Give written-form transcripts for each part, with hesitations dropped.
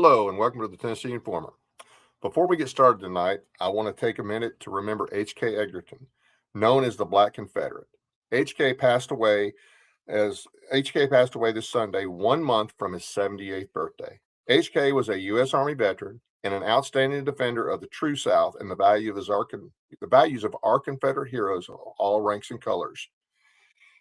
Hello and welcome to the Tennessee Informer. Before we get started tonight, I want to take a minute to remember H.K. Egerton, known as the Black Confederate. H.K. passed away this Sunday, 1 month from his 78th birthday. H.K. was a U.S. Army veteran and an outstanding defender of the true South and the values of our Confederate heroes of all ranks and colors.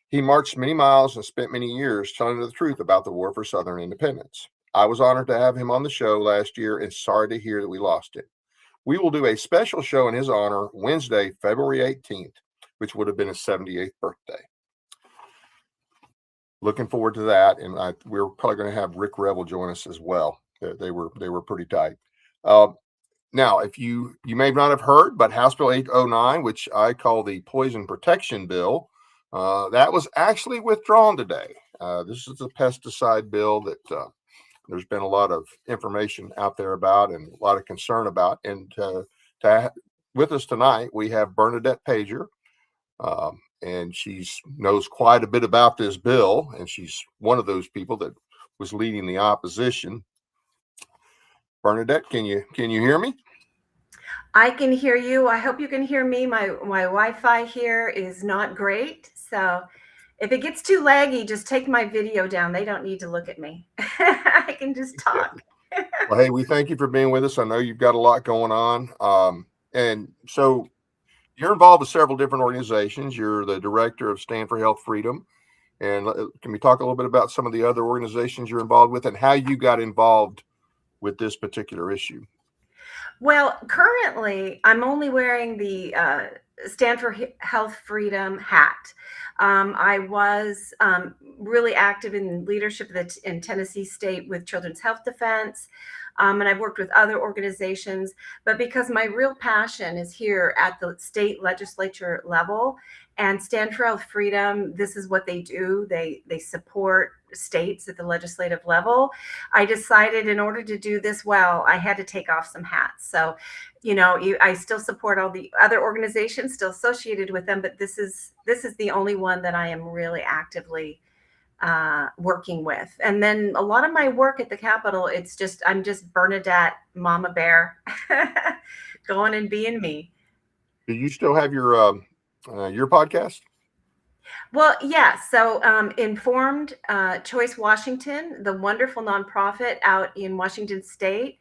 He marched many miles and spent many years telling the truth about the war for Southern independence. I was honored to have him on the show last year and sorry to hear that we lost him. We will do a special show in his honor Wednesday, February 18th, which would have been his 78th birthday. Looking forward to that, and we're probably going to have Rick Revel join us as well. They were pretty tight. Now, if you may not have heard, but House Bill 809, which I call the Poison Protection Bill, that was actually withdrawn today. This is a pesticide bill that there's been a lot of information out there about and a lot of concern about. And with us tonight, we have Bernadette Pajer, and she knows quite a bit about this bill, and she's one of those people that was leading the opposition. Bernadette, can you hear me? I can hear you. I hope you can hear me. My Wi-Fi here is not great. So if it gets too laggy, just take my video down. They don't need to look at me. I can just talk. Well, hey, we thank you for being with us. I know you've got a lot going on. And so you're involved with several different organizations. You're the director of Stand for Health Freedom. And can we talk a little bit about some of the other organizations you're involved with and how you got involved with this particular issue? Well, currently, I'm only wearing the Stand for Health Freedom hat. I was really active in leadership in Tennessee State with Children's Health Defense, and I've worked with other organizations. But because my real passion is here at the state legislature level, and Stand for Health Freedom, this is what they do. They support states at the legislative level. I decided in order to do this well, I had to take off some hats. So, I still support all the other organizations still associated with them, but this is the only one that I am really actively working with. And then a lot of my work at the Capitol, I'm just Bernadette, Mama Bear, going and being me. Do you still have your podcast? Well, yeah. So Informed Choice Washington, the wonderful nonprofit out in Washington State,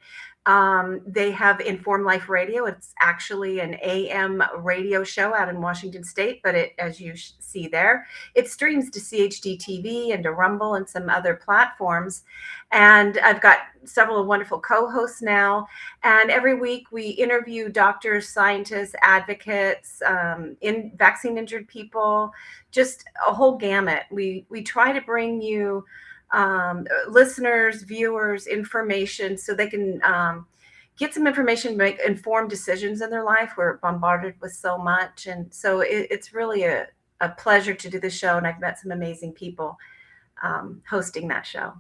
they have Informed Life Radio. It's actually an AM radio show out in Washington State, but as you see there, it streams to CHD TV and to Rumble and some other platforms. And I've got several wonderful co-hosts now. And every week we interview doctors, scientists, advocates, in vaccine injured people, just a whole gamut. We try to bring you listeners, viewers, information so they can get some information, make informed decisions in their life. We're bombarded with so much. And so it's really a pleasure to do the show. And I've met some amazing people hosting that show.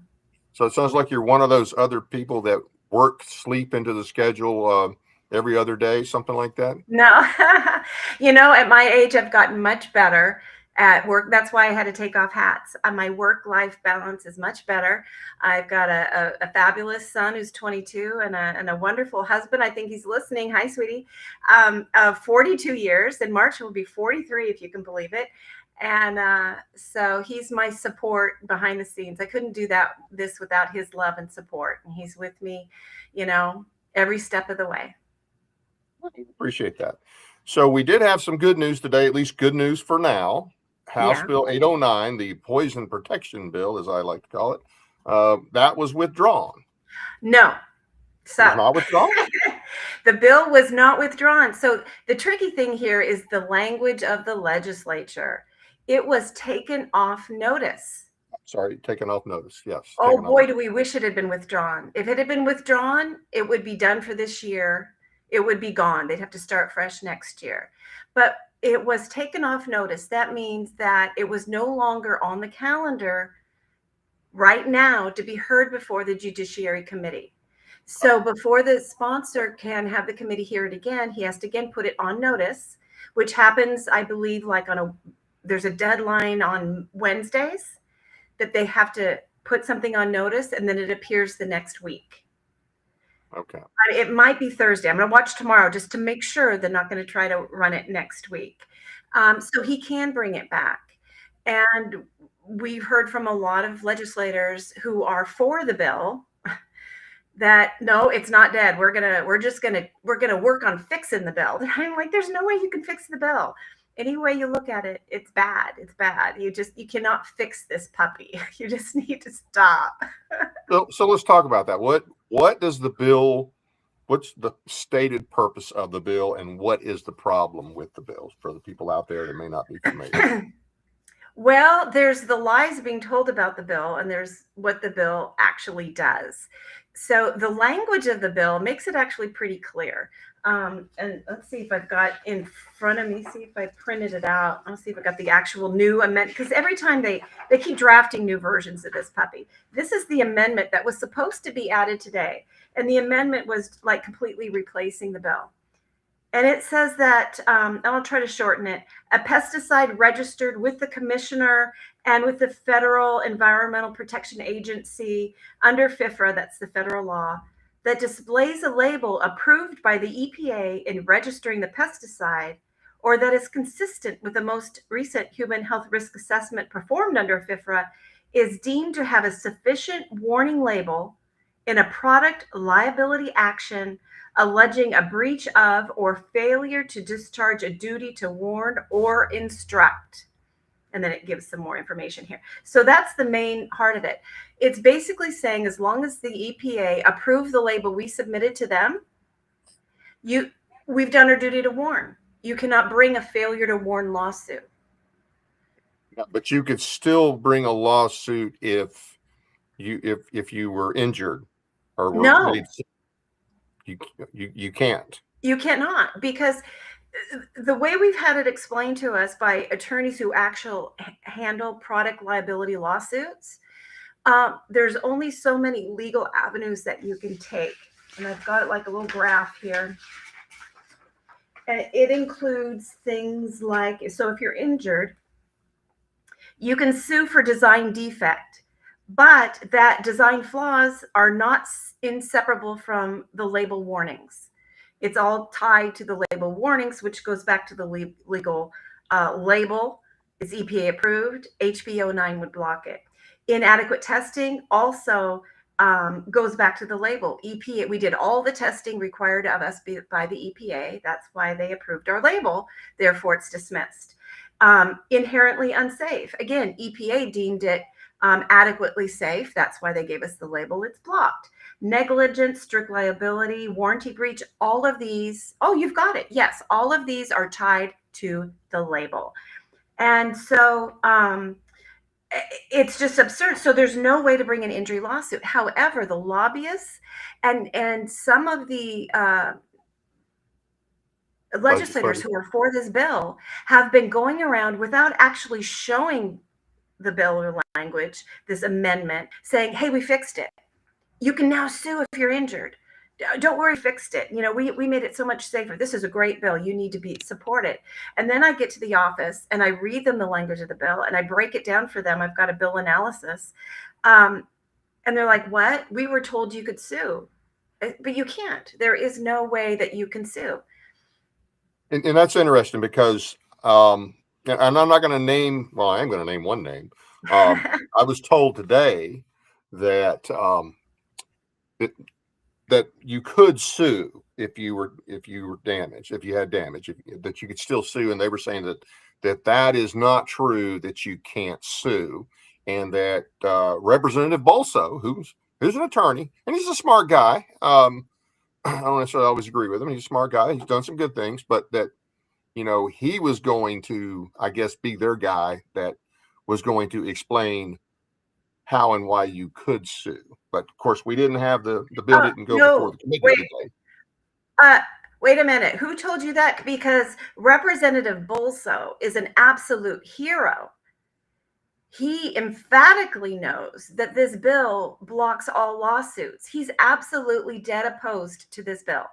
So it sounds like you're one of those other people that sleep into the schedule every other day, something like that? No, at my age, I've gotten much better at work. That's why I had to take off hats. My work-life balance is much better. I've got a fabulous son who's 22 and a wonderful husband. I think he's listening. Hi, sweetie. 42 years. In March, will be 43, if you can believe it. And so he's my support behind the scenes. I couldn't do this without his love and support. And he's with me, every step of the way. Appreciate that. So we did have some good news today, at least good news for now. House Bill 809, the Poison Protection Bill, as I like to call it, that was withdrawn. No. So it was not withdrawn? The bill was not withdrawn. So the tricky thing here is the language of the legislature. It was taken off notice. Sorry, taken off notice, yes. Oh boy, do we wish it had been withdrawn. If it had been withdrawn, it would be done for this year. It would be gone. They'd have to start fresh next year. But it was taken off notice. That means that it was no longer on the calendar right now to be heard before the Judiciary Committee. So before the sponsor can have the committee hear it again, he has to again put it on notice, which happens, I believe, there's a deadline on Wednesdays that they have to put something on notice, and then it appears the next week. Okay. It might be Thursday. I'm going to watch tomorrow just to make sure they're not going to try to run it next week. So he can bring it back. And we've heard from a lot of legislators who are for the bill that no, it's not dead. We're gonna work on fixing the bill. I'm like, there's no way you can fix the bill. Any way you look at it, it's bad. It's bad. You cannot fix this puppy. You just need to stop. So let's talk about that. What does the bill? What's the stated purpose of the bill, and what is the problem with the bill for the people out there that may not be familiar? Well, there's the lies being told about the bill, and there's what the bill actually does. So the language of the bill makes it actually pretty clear. And let's see if I've got in front of me, see if I printed it out. I'll see if I got the actual new amendment, because every time they keep drafting new versions of this puppy. This is the amendment that was supposed to be added today. And the amendment was like completely replacing the bill. And it says that, and I'll try to shorten it, a pesticide registered with the commissioner and with the Federal Environmental Protection Agency under FIFRA, that's the federal law, that displays a label approved by the EPA in registering the pesticide, or that is consistent with the most recent human health risk assessment performed under FIFRA, is deemed to have a sufficient warning label in a product liability action alleging a breach of or failure to discharge a duty to warn or instruct. And then it gives some more information here. So that's the main heart of it. It's basically saying as long as the EPA approves the label we submitted to them, we've done our duty to warn. You cannot bring a failure to warn lawsuit. But you could still bring a lawsuit if you were injured or were No, made sick. You can't. you cannot, because the way we've had it explained to us by attorneys who actually handle product liability lawsuits, there's only so many legal avenues that you can take. And I've got like a little graph here. And it includes things like, so if you're injured, you can sue for design defect, but that design flaws are not inseparable from the label warnings. It's all tied to the label warnings, which goes back to the legal label. Is EPA approved? HB809 would block it. Inadequate testing also goes back to the label. EPA, we did all the testing required of us by the EPA. That's why they approved our label. Therefore, it's dismissed. Inherently unsafe. Again, EPA deemed it adequately safe. That's why they gave us the label. It's blocked. Negligence, strict liability, warranty breach, all of these. Oh, you've got it. Yes, all of these are tied to the label. And so it's just absurd. So there's no way to bring an injury lawsuit. However, the lobbyists and some of the legislators who are for this bill have been going around without actually showing the bill or language, this amendment, saying, hey, we fixed it. You can now sue if you're injured. Don't worry, fixed it. You know, we made it so much safer. This is a great bill. You need to be supported. And then I get to the office and I read them the language of the bill and I break it down for them. I've got a bill analysis. And they're like, what? We were told you could sue. But you can't. There is no way that you can sue. And that's interesting because, and I'm not going to name, well, I am going to name one name. I was told today that that you could sue if you were damaged, if you had damage, that you could still sue. And they were saying that is not true, that you can't sue. And that Representative Bolso, who's an attorney, and he's a smart guy. I don't necessarily always agree with him. He's a smart guy. He's done some good things, but that, you know, he was going to, I guess, be their guy that was going to explain how and why you could sue. But of course, we didn't have the bill didn't go before the committee today. Wait a minute. Who told you that? Because Representative Bolso is an absolute hero. He emphatically knows that this bill blocks all lawsuits. He's absolutely dead opposed to this bill.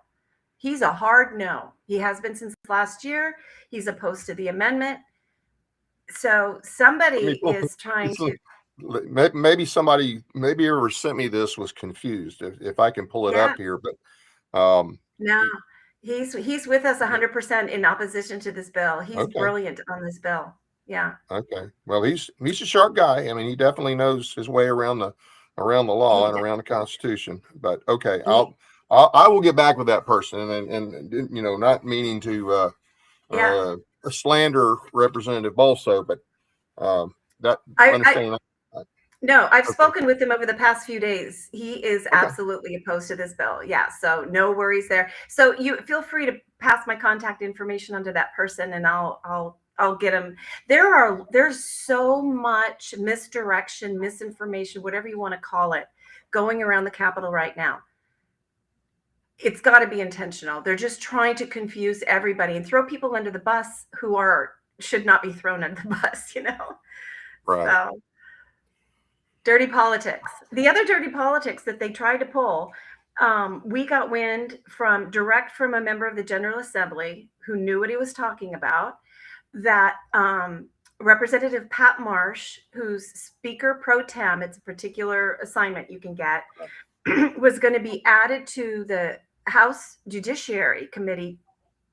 He's a hard no. He has been since last year. He's opposed to the amendment. So somebody is trying to. maybe somebody, maybe whoever sent me this was confused. If I can pull it Yeah. up here, but No, he's with us 100% in opposition to this bill. He's okay, brilliant on this bill. Yeah. okay. Well, he's a sharp guy. I mean, he definitely knows his way around the law He, and around the Constitution. But okay, he, I will get back with that person, and not meaning to yeah. uh, slander Representative Bolso, but that I understanding. No, I've Okay, spoken with him over the past few days. He is okay. absolutely opposed to this bill. Yeah, so no worries there. So you feel free to pass my contact information onto that person, and I'll get him. There's so much misdirection, misinformation, whatever you want to call it, going around the Capitol right now. It's got to be intentional. They're just trying to confuse everybody and throw people under the bus who should not be thrown under the bus. Right. So dirty politics. The other dirty politics that they tried to pull, we got wind direct from a member of the General Assembly who knew what he was talking about, that Representative Pat Marsh, who's Speaker Pro Tem, it's a particular assignment you can get, was going to be added to the House Judiciary Committee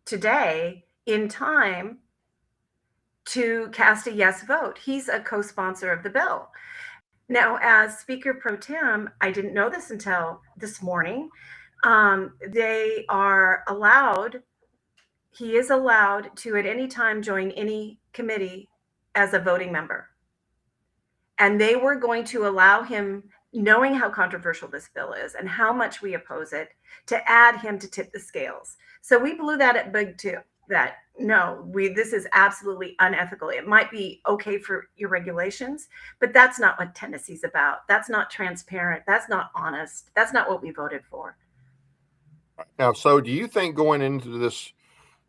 today in time to cast a yes vote. He's a co-sponsor of the bill. Now, as Speaker Pro Tem, I didn't know this until this morning. He is allowed to at any time join any committee as a voting member. And they were going to allow him, knowing how controversial this bill is and how much we oppose it, to add him to tip the scales. So we blew that at big too, that no, this is absolutely unethical. It might be okay for your regulations, but that's not what Tennessee's about. That's not transparent. That's not honest. That's not what we voted for. Now, so do you think going into this,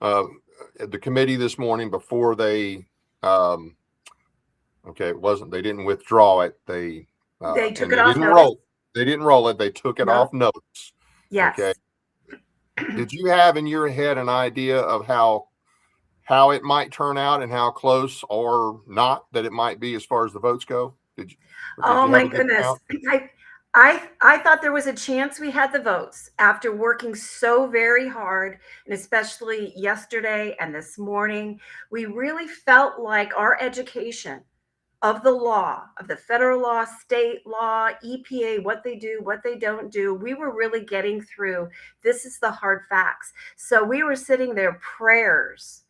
the committee this morning before they, okay, they didn't withdraw it. They Took and it they off didn't notice. roll. They didn't roll it. They took it off No. notes. Yes. Okay. Did you have in your head an idea of how it might turn out and how close or not that it might be as far as the votes go? Did you Oh have my a good goodness. count? I thought there was a chance we had the votes after working so very hard, and especially yesterday and this morning. We really felt like our education of the law, of the federal law, state law, EPA, what they do, what they don't do, we were really getting through. This is the hard facts. So we were sitting there, prayers,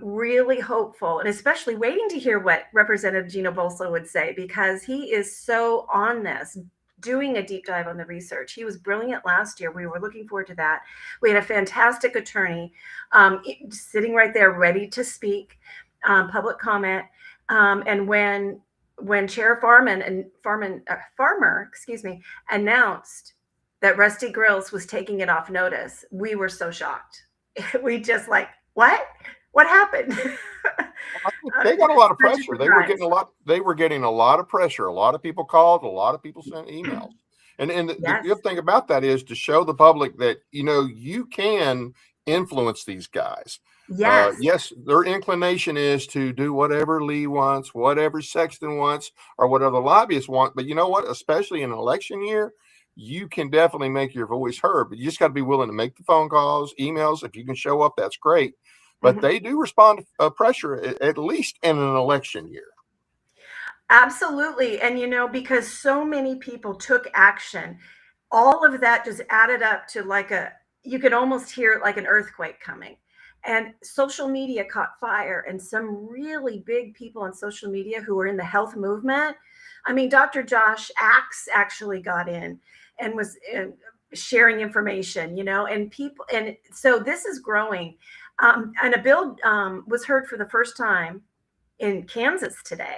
really hopeful, and especially waiting to hear what Representative Gino Bolso would say, because he is so on this, doing a deep dive on the research. He was brilliant last year. We were looking forward to that. We had a fantastic attorney sitting right there ready to speak, public comment. And when Chair Farmer, announced that Rusty Grills was taking it off notice, we were so shocked. We just like, what? What happened? They got a lot of Such a pressure. surprise. They were getting a lot of pressure. A lot of people called, a lot of people sent emails. And the Yes. good thing about that is to show the public that you can influence these guys. Yes. Yes, their inclination is to do whatever Lee wants, whatever Sexton wants, or whatever the lobbyists want. But you know what? Especially in an election year, you can definitely make your voice heard. But you just got to be willing to make the phone calls, emails. If you can show up, that's great. But they do respond to pressure, at least in an election year. Absolutely. And because so many people took action, all of that just added up to you could almost hear it like an earthquake coming. And social media caught fire, and some really big people on social media who were in the health movement. I mean, Dr. Josh Axe actually got in and was sharing information, and so this is growing. And a bill was heard for the first time in Kansas today.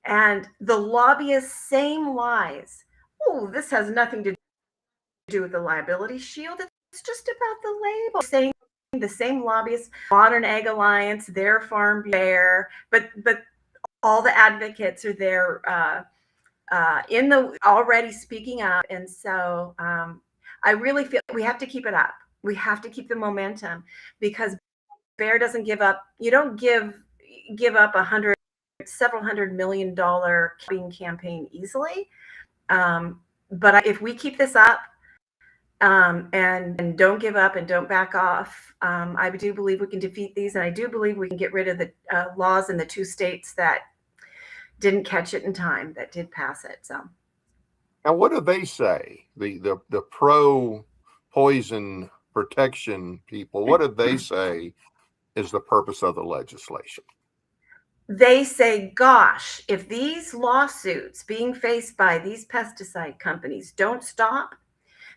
And the lobbyists, same lies. Oh, this has nothing to do with the liability shield. It's just about the label. Saying the same lobbyists, Modern Ag Alliance, their Farm Bear, but all the advocates are there in the already speaking up. And so I really feel we have to keep it up. We have to keep the momentum, because Bear doesn't give up. You don't give up 100 several $100 million lobbying campaign easily. But if we keep this up and don't give up and don't back off, I do believe we can defeat these. And I do believe we can get rid of the laws in the 2 states that didn't catch it in time, that did pass it. So. Now, what do they say? The pro poison protection people, what do they say is the purpose of the legislation? They say, gosh, if these lawsuits being faced by these pesticide companies don't stop,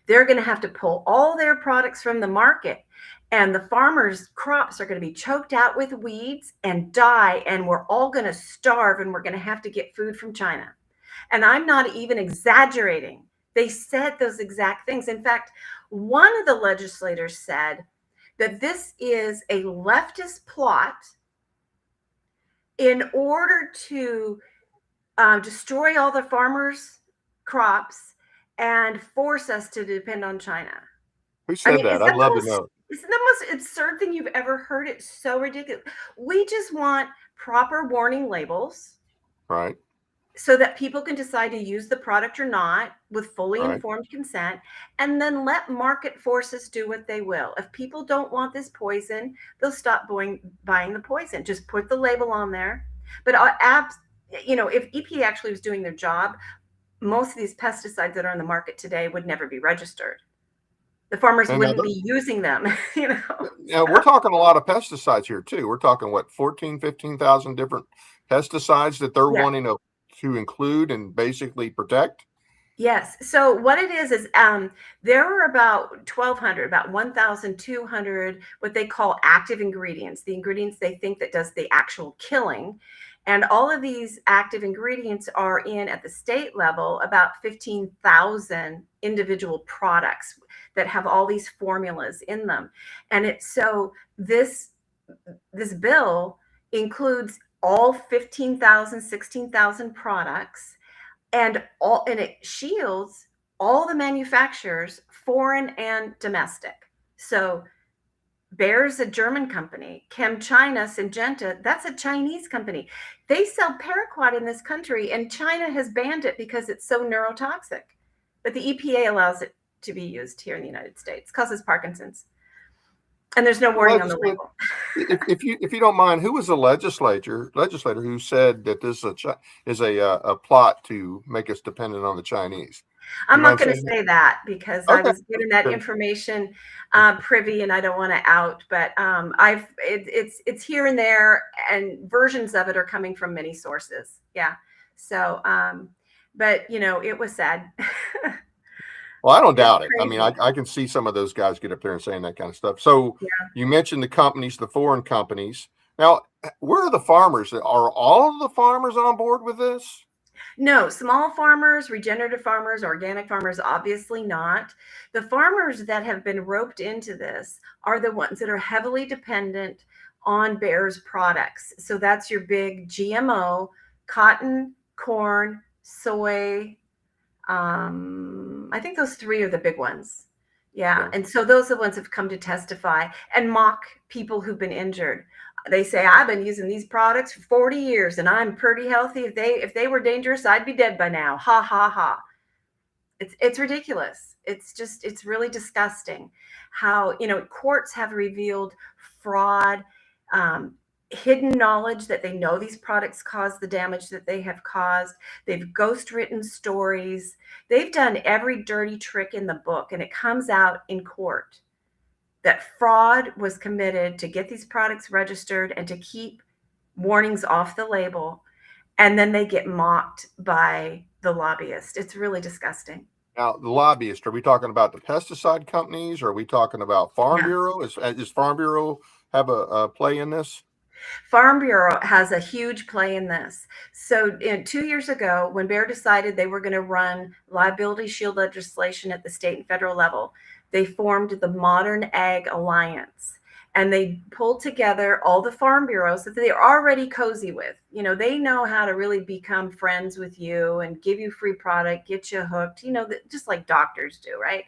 they're going to have to pull all their products from the market, and the farmers' crops are going to be choked out with weeds and die, and we're all going to starve, and we're going to have to get food from China. And I'm not even exaggerating. They said those exact things. In fact, one of the legislators said that this is a leftist plot in order to destroy all the farmers' crops and force us to depend on China. Who said that? I'd love to know. It's the most absurd thing you've ever heard. It's so ridiculous. We just want proper warning labels. Right. So that people can decide to use the product or not with fully Right. informed consent, and then let market forces do what they will. If people don't want this poison, they'll stop buying the poison. Just put the label on there. But if EPA actually was doing their job, most of these pesticides that are on the market today would never be registered. The farmers wouldn't be using them. Yeah, we're talking a lot of pesticides here too. We're talking 15,000 different pesticides that they're wanting to include and basically protect? Yes. So what it is there are about 1,200, about 1,200, what they call active ingredients, the ingredients they think that does the actual killing. And all of these active ingredients are in, at the state level, about 15,000 individual products that have all these formulas in them. And this bill includes all 15,000, 16,000 products, and it shields all the manufacturers, foreign and domestic. So Bayer's a German company. ChemChina, Syngenta, that's a Chinese company. They sell paraquat in this country, and China has banned it because it's so neurotoxic. But the EPA allows it to be used here in the United States. It causes Parkinson's. And there's no warning on the label. If you don't mind, who was the legislator who said that this is a plot to make us dependent on the Chinese? I'm not going to say that because I was given that information privy, and I don't want to out. But it's here and there, and versions of it are coming from many sources. Yeah. So, but it was sad. Well, I don't doubt it. I mean, I can see some of those guys get up there and saying that kind of stuff. So you mentioned the companies, the foreign companies. Now, where are the farmers? Are all of the farmers on board with this? No, small farmers, regenerative farmers, organic farmers, obviously not. The farmers that have been roped into this are the ones that are heavily dependent on Bayer's products. So that's your big GMO, cotton, corn, soy. I think those 3 are the big ones. Yeah. And so those are the ones that have come to testify and mock people who've been injured. They say, I've been using these products for 40 years and I'm pretty healthy. If they were dangerous, I'd be dead by now. Ha, ha, ha. It's ridiculous. It's really disgusting how, courts have revealed fraud, hidden knowledge that they know these products cause the damage that they have caused. They've ghost written stories. They've done every dirty trick in the book, and it comes out in court that fraud was committed to get these products registered and to keep warnings off the label. And then they get mocked by the lobbyist. It's really disgusting. Now, the lobbyist, are we talking about the pesticide companies? Or are we talking about Farm Bureau? Is Farm Bureau have a play in this? Farm Bureau has a huge play in this. So 2 years ago, when Bayer decided they were going to run liability shield legislation at the state and federal level, they formed the Modern Ag Alliance. And they pulled together all the farm bureaus that they're already cozy with. They know how to really become friends with you and give you free product, get you hooked, just like doctors do, right?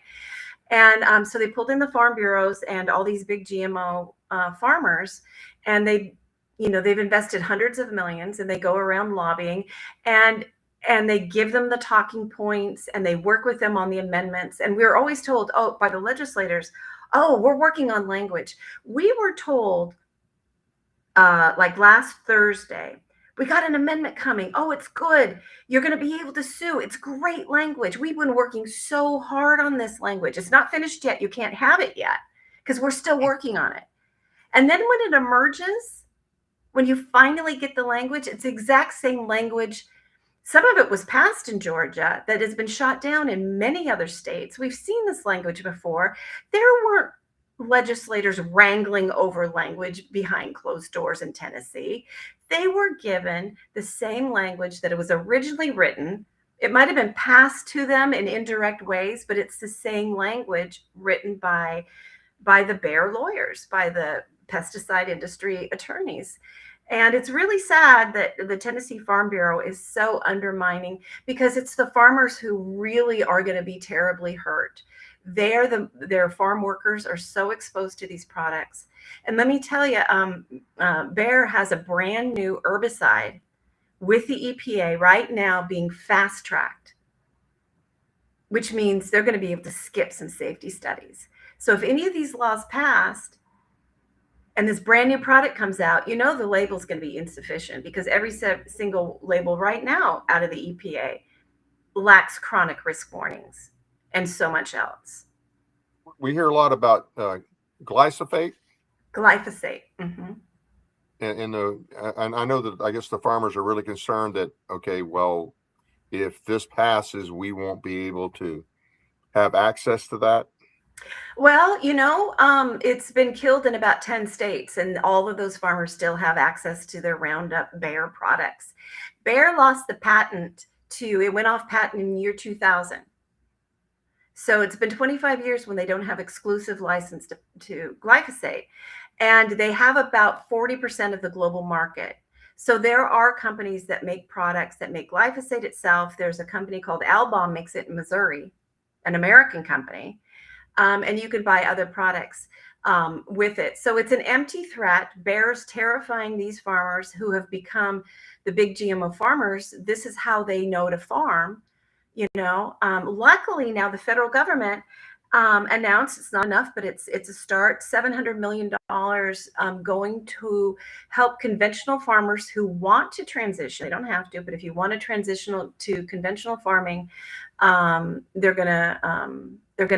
And so they pulled in the farm bureaus and all these big GMO farmers, and they they've invested hundreds of millions, and they go around lobbying, and they give them the talking points, and they work with them on the amendments. And we're always told, oh, by the legislators, oh, we're working on language. We were told, like last Thursday, we got an amendment coming. Oh, it's good. You're going to be able to sue. It's great language. We've been working so hard on this language. It's not finished yet. You can't have it yet because we're still working on it. And then when it emerges, when you finally get the language, it's the exact same language. Some of it was passed in Georgia that has been shot down in many other states. We've seen this language before. There weren't legislators wrangling over language behind closed doors in Tennessee. They were given the same language that it was originally written. It might have been passed to them in indirect ways, but it's the same language written by the Bayer lawyers, by the pesticide industry attorneys. And it's really sad that the Tennessee Farm Bureau is so undermining, because it's the farmers who really are going to be terribly hurt. Their farm workers are so exposed to these products. And let me tell you, Bayer has a brand new herbicide with the EPA right now being fast tracked, which means they're going to be able to skip some safety studies. So if any of these laws passed and this brand new product comes out, the label is going to be insufficient, because every single label right now out of the EPA lacks chronic risk warnings and so much else. We hear a lot about glyphosate. Glyphosate. Mm-hmm. And I know that I guess the farmers are really concerned that, okay, well, if this passes, we won't be able to have access to that. Well, it's been killed in about 10 states, and all of those farmers still have access to their Roundup Bayer products. Bayer lost the patent it went off patent in the year 2000. So it's been 25 years when they don't have exclusive license to glyphosate. And they have about 40% of the global market. So there are companies that make products that make glyphosate itself. There's a company called Albom makes it in Missouri, an American company. And you can buy other products with it. So it's an empty threat. Bayer's terrifying these farmers who have become the big GMO farmers. This is how they know to farm. Luckily now the federal government announced, it's not enough, but it's a start, $700 million going to help conventional farmers who want to transition. They don't have to, but if you want to transition to conventional farming, they're going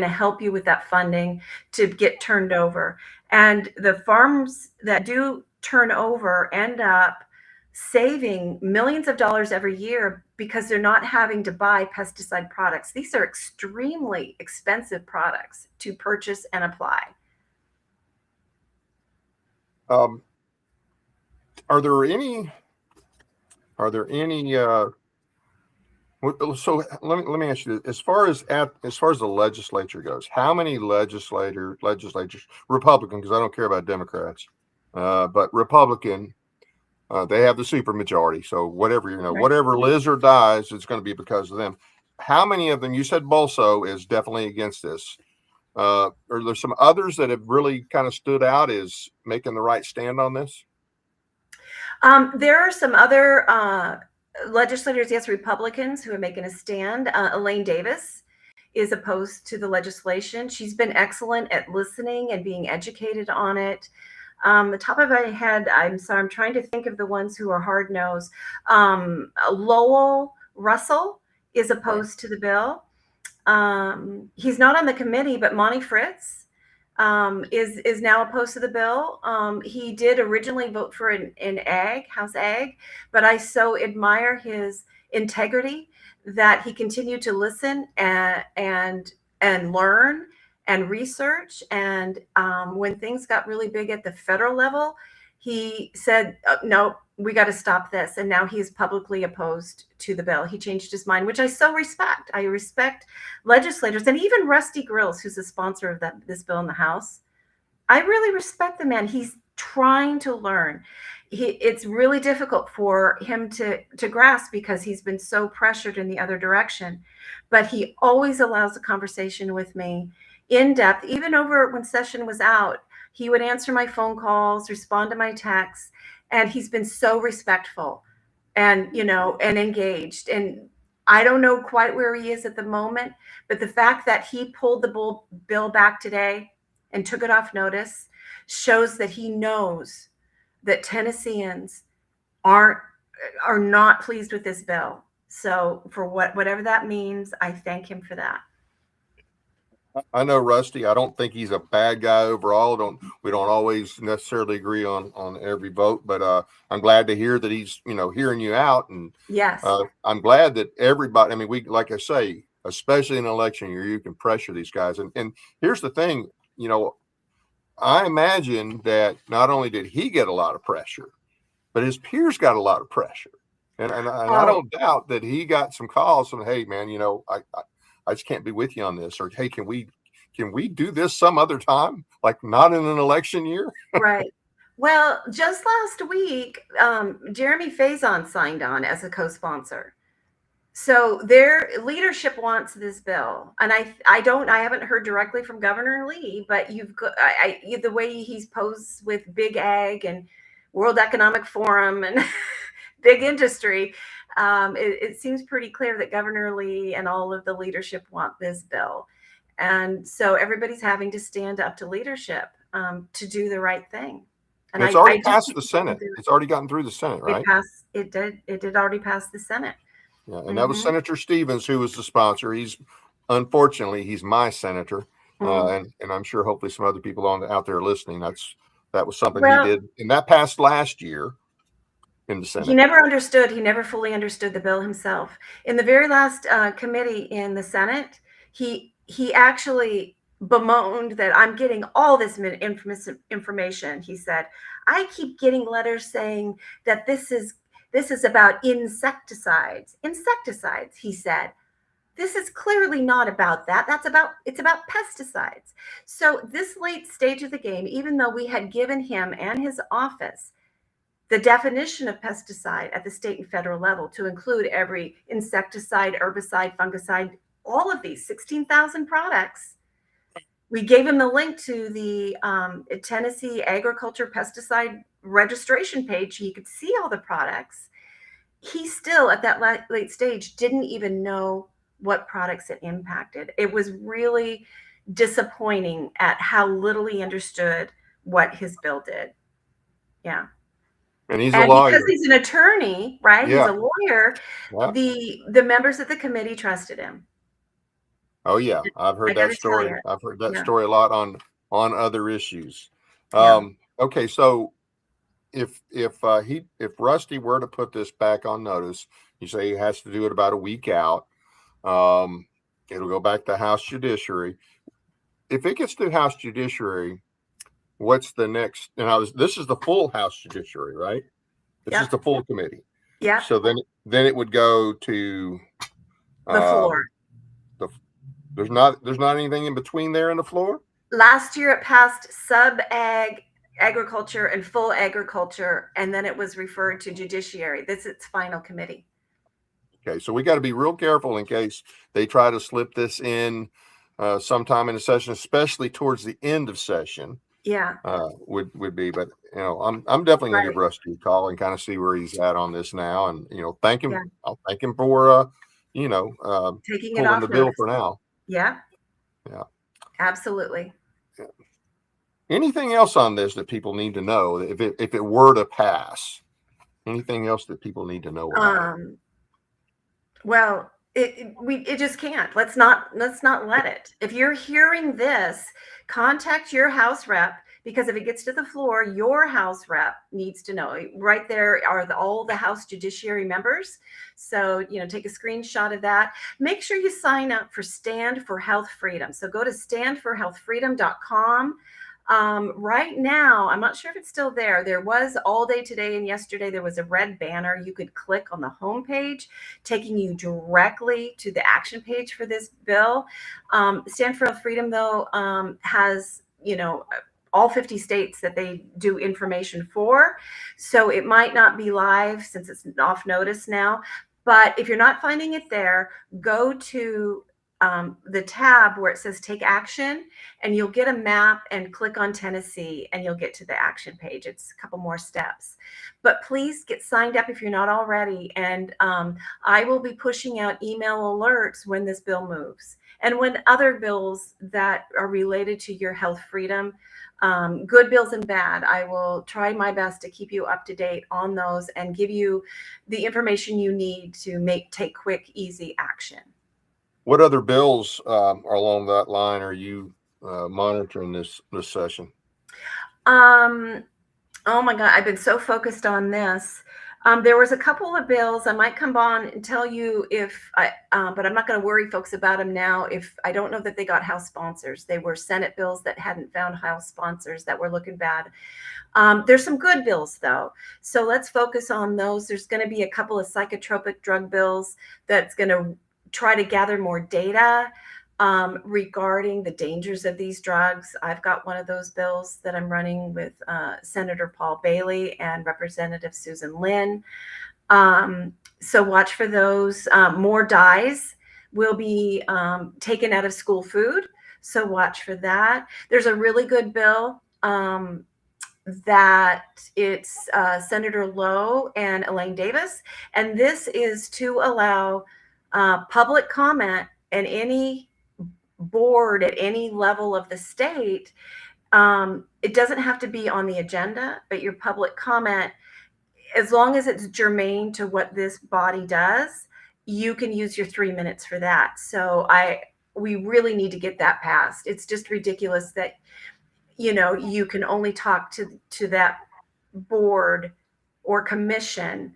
to help you with that funding to get turned over. And the farms that do turn over end up saving millions of dollars every year because they're not having to buy pesticide products. These are extremely expensive products to purchase and apply. Are there any so let me ask you this. As far as the legislature goes, how many legislators, Republican, because I don't care about Democrats, but Republican, they have the super majority. So whatever, whatever lives or dies, it's going to be because of them. How many of them? You said Bolso is definitely against this. Are there some others that have really kind of stood out as making the right stand on this? There are some other legislators, yes, Republicans, who are making a stand. Elaine Davis is opposed to the legislation. She's been excellent at listening and being educated on it. The top of my head, I'm sorry, I'm trying to think of the ones who are hard-nosed. Lowell Russell is opposed to the bill. He's not on the committee, but Monty Fritz is now opposed to the bill. He did originally vote for an House Ag, but I so admire his integrity that he continued to listen and learn and research. And when things got really big at the federal level, he said, no, we got to stop this. And now he's publicly opposed to the bill. He changed his mind, which I so respect. I respect legislators, and even Rusty Grills, who's the sponsor of this bill in the House. I really respect the man. He's trying to learn. It's really difficult for him to grasp because he's been so pressured in the other direction. But he always allows a conversation with me in depth, even over when session was out. He would answer my phone calls, respond to my texts, and he's been so respectful and, and engaged. And I don't know quite where he is at the moment, but the fact that he pulled the bill back today and took it off notice shows that he knows that Tennesseans are not pleased with this bill. So for whatever that means, I thank him for that. I know Rusty. I don't think he's a bad guy overall. We don't always necessarily agree on every vote, but I'm glad to hear that he's hearing you out, and yes, I'm glad that everybody. I mean, we, like I say, especially in an election year, you can pressure these guys. And here's the thing, I imagine that not only did he get a lot of pressure, but his peers got a lot of pressure, and I don't doubt that he got some calls from, hey man, I just can't be with you on this, or hey, can we do this some other time, like not in an election year? Right. Well, just last week, Jeremy Faison signed on as a co-sponsor. So their leadership wants this bill, and I haven't heard directly from Governor Lee, but the way he's posed with Big Ag and World Economic Forum and big industry, it seems pretty clear that Governor Lee and all of the leadership want this bill. And so everybody's having to stand up to leadership to do the right thing. And it's already passed the Senate. It's already gotten through the Senate, right? It did already pass the Senate. Yeah, and that was Senator Stevens who was the sponsor. Unfortunately, he's my senator, and I'm sure hopefully some other people out there listening. That was something he did, and that passed last year in the Senate. He never fully understood the bill himself. In the very last committee in the Senate, he actually bemoaned that I'm getting all this information. He said, I keep getting letters saying that this is about insecticides. Insecticides, he said. This is clearly not about that. It's about pesticides. So this late stage of the game, even though we had given him and his office the definition of pesticide at the state and federal level to include every insecticide, herbicide, fungicide, all of these 16,000 products, we gave him the link to the Tennessee Agriculture Pesticide Registration page. He could see all the products. He still, at that late stage, didn't even know what products it impacted. It was really disappointing at how little he understood what his bill did. Yeah. And he's a lawyer. Because he's an attorney, right? Yeah. He's a lawyer. Yeah. The members of the committee trusted him. Oh yeah, I've heard that story. I've heard that story a lot on other issues. Okay, so if Rusty were to put this back on notice, you say he has to do it about a week out. It'll go back to House Judiciary. If it gets to House Judiciary, what's the next? And this is the full House Judiciary, right? This is the full committee. Yeah. So then it would go to the floor. There's not anything in between there and the floor? Last year it passed sub-ag agriculture and full agriculture, and then it was referred to judiciary. This is its final committee. Okay, so we got to be real careful in case they try to slip this in sometime in the session, especially towards the end of session. Yeah. Would be, but I'm definitely gonna give Rusty a call and kind of see where he's at on this now, and thank him. Yeah. I'll thank him for taking it off the bill for now. Yeah. Yeah. Absolutely. Yeah. Anything else on this that people need to know if it were to pass? Anything else that people need to know about? Well, it just can't. Let's not let it. If you're hearing this, contact your House rep, because if it gets to the floor, your House rep needs to know. Right there are all the House Judiciary members. So, take a screenshot of that. Make sure you sign up for Stand for Health Freedom. So go to standforhealthfreedom.com. Right now, I'm not sure if it's still there. There was all day today and yesterday, there was a red banner. You could click on the homepage, taking you directly to the action page for this bill. Stand for Health Freedom, though, has, all 50 states that they do information for. So it might not be live since it's off notice now. But if you're not finding it there, go to the tab where it says take action, and you'll get a map and click on Tennessee and you'll get to the action page. It's a couple more steps, but please get signed up if you're not already. And I will be pushing out email alerts when this bill moves and when other bills that are related to your health freedom, good bills and bad. I will try my best to keep you up to date on those and give you the information you need to take quick, easy action. What other bills are along that line are you monitoring this session? Oh my God, I've been so focused on this. There was a couple of bills. I might come on and tell you but I'm not going to worry folks about them now. If I don't know that they got House sponsors, they were Senate bills that hadn't found House sponsors that were looking bad. There's some good bills though. So let's focus on those. There's going to be a couple of psychotropic drug bills that's going to try to gather more data regarding the dangers of these drugs. I've got one of those bills that I'm running with Senator Paul Bailey and Representative Susan Lynn. So watch for those. More dyes will be taken out of school food. So watch for that. There's a really good bill that it's Senator Lowe and Elaine Davis. And this is to allow public comment, and any board at any level of the state, it doesn't have to be on the agenda, but your public comment, as long as it's germane to what this body does, you can use your 3 minutes for that. So we really need to get that passed. It's just ridiculous that, you can only talk to that board or commission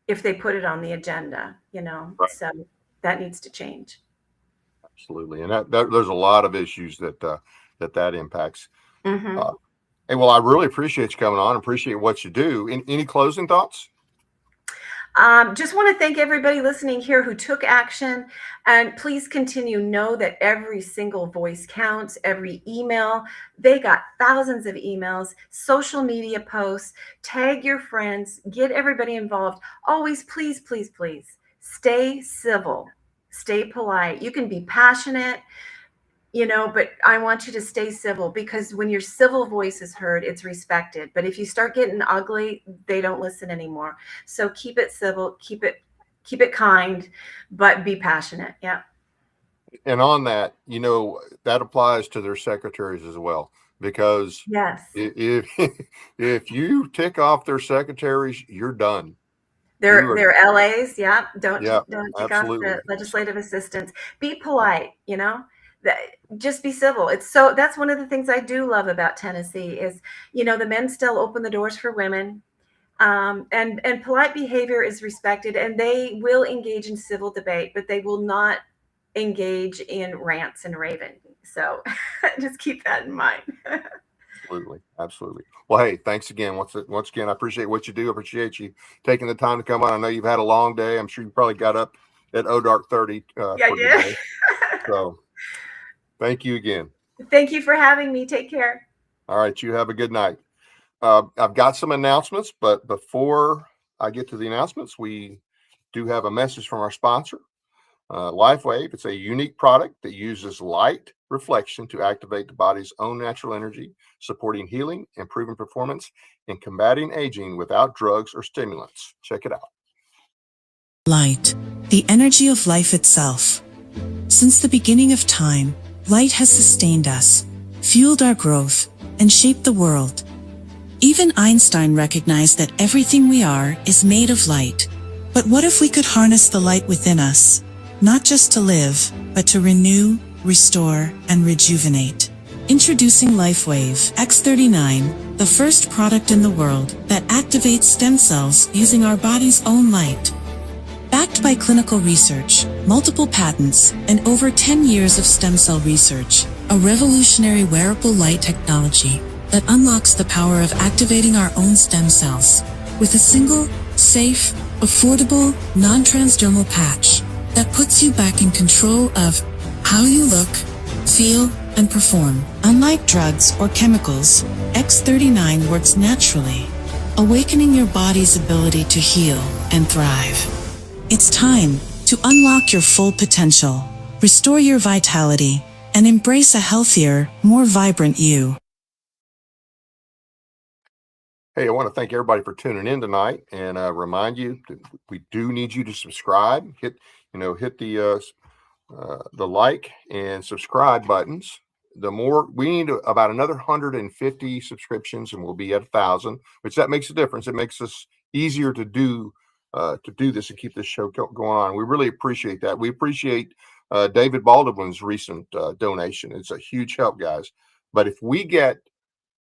if they put it on the agenda, right. So that needs to change. Absolutely. And there's a lot of issues that impacts. Mm-hmm. And well, I really appreciate you coming on. Appreciate what you do. Any closing thoughts? Just want to thank everybody listening here who took action, and please continue. Know that every single voice counts, every email. They got thousands of emails, social media posts, tag your friends, get everybody involved. Always, please, please, please stay civil, stay polite. You can be passionate, but I want you to stay civil, because when your civil voice is heard, it's respected. But if you start getting ugly, they don't listen anymore. So keep it civil, keep it kind, but be passionate. Yeah. And on that, that applies to their secretaries as well, because yes, if you tick off their secretaries, you're done. They're LAs. Yeah. Don't tick off absolutely. the legislative assistants. Be polite, just be civil. That's one of the things I do love about Tennessee is, the men still open the doors for women. And polite behavior is respected, and they will engage in civil debate, but they will not engage in rants and raving. So just keep that in mind. Absolutely. Well, hey, thanks again. Once again, I appreciate what you do. I appreciate you taking the time to come on. I know you've had a long day. I'm sure you probably got up at dark 30. Yeah, I did. So thank you again. Thank you for having me. Take care. All right. You have a good night. I've got some announcements, but before I get to the announcements, we do have a message from our sponsor, LifeWave. It's a unique product that uses light reflection to activate the body's own natural energy, supporting healing, improving performance, and combating aging without drugs or stimulants. Check it out. Light, the energy of life itself. Since the beginning of time, light has sustained us, fueled our growth, and shaped the world. Even Einstein recognized that everything we are is made of light. But what if we could harness the light within us, not just to live, but to renew, restore, and rejuvenate? Introducing LifeWave X39, the first product in the world that activates stem cells using our body's own light. Backed by clinical research, multiple patents, and over 10 years of stem cell research, a revolutionary wearable light technology that unlocks the power of activating our own stem cells with a single, safe, affordable, non-transdermal patch that puts you back in control of how you look, feel, and perform. Unlike drugs or chemicals, X39 works naturally, awakening your body's ability to heal and thrive. It's time to unlock your full potential. Restore your vitality and embrace a healthier, more vibrant you. Hey, I want to thank everybody for tuning in tonight, and remind you that we do need you to subscribe. Hit the like and subscribe buttons. The more we need about another 150 subscriptions, and we'll be at 1,000, which that makes a difference. It makes us easier to do this and keep this show going on. We really appreciate that. We appreciate David Baldwin's recent donation. It's a huge help, guys. But if we get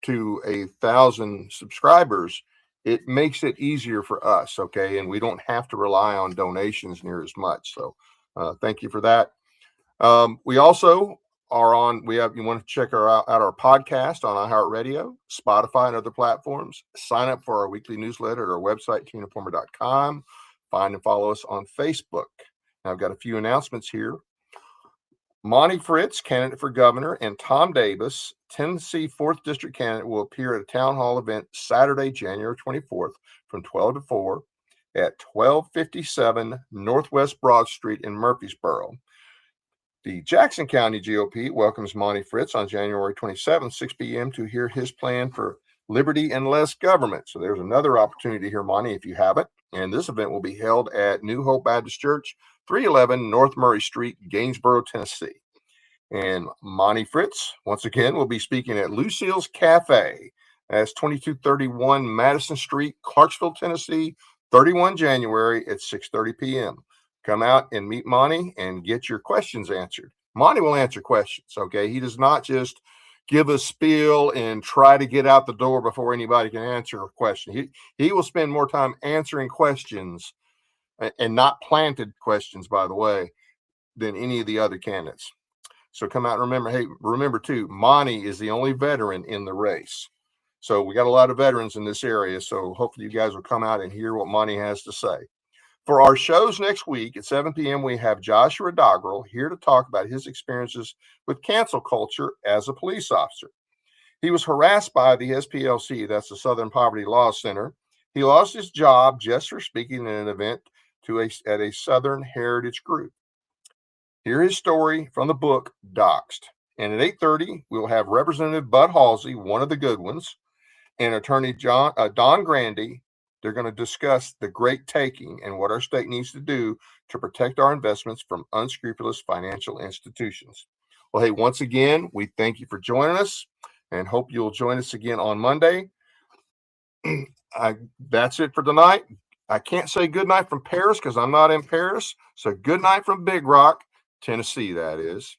to 1,000 subscribers, it makes it easier for us, okay? And we don't have to rely on donations near as much. So thank you for that. We also are on, you want to check out our podcast on iHeartRadio, Spotify, and other platforms. Sign up for our weekly newsletter at our website, tinaformer.com. Find and follow us on Facebook. Now, I've got a few announcements here. Monty Fritz, candidate for governor, and Tom Davis, Tennessee 4th District candidate, will appear at a town hall event Saturday, January 24th from 12 to 4 at 1257 Northwest Broad Street in Murfreesboro. The Jackson County GOP welcomes Monty Fritz on January 27th, 6 p.m. to hear his plan for liberty and less government. So there's another opportunity to hear Monty if you haven't. And this event will be held at New Hope Baptist Church, 311 North Murray Street, Gainesboro, Tennessee. And Monty Fritz, once again, will be speaking at Lucille's Cafe. That's 2231 Madison Street, Clarksville, Tennessee, 31 January at 6:30 p.m. Come out and meet Monty and get your questions answered. Monty will answer questions, okay? He does not just give a spiel and try to get out the door before anybody can answer a question. He will spend more time answering questions, and not planted questions, by the way, than any of the other candidates. So come out and remember too, Monty is the only veteran in the race. So we got a lot of veterans in this area. So hopefully you guys will come out and hear what Monty has to say. For our shows next week at 7 p.m., we have Joshua Doggerel here to talk about his experiences with cancel culture as a police officer. He was harassed by the SPLC, that's the Southern Poverty Law Center. He lost his job just for speaking at an event at a Southern Heritage group. Hear his story from the book Doxed. And at 8:30, we'll have Representative Bud Halsey, one of the good ones, and Attorney Don Grandy. They're going to discuss the great taking and what our state needs to do to protect our investments from unscrupulous financial institutions. Well, hey, once again, we thank you for joining us and hope you'll join us again on Monday. That's it for tonight. I can't say good night from Paris because I'm not in Paris. So good night from Big Rock, Tennessee, that is.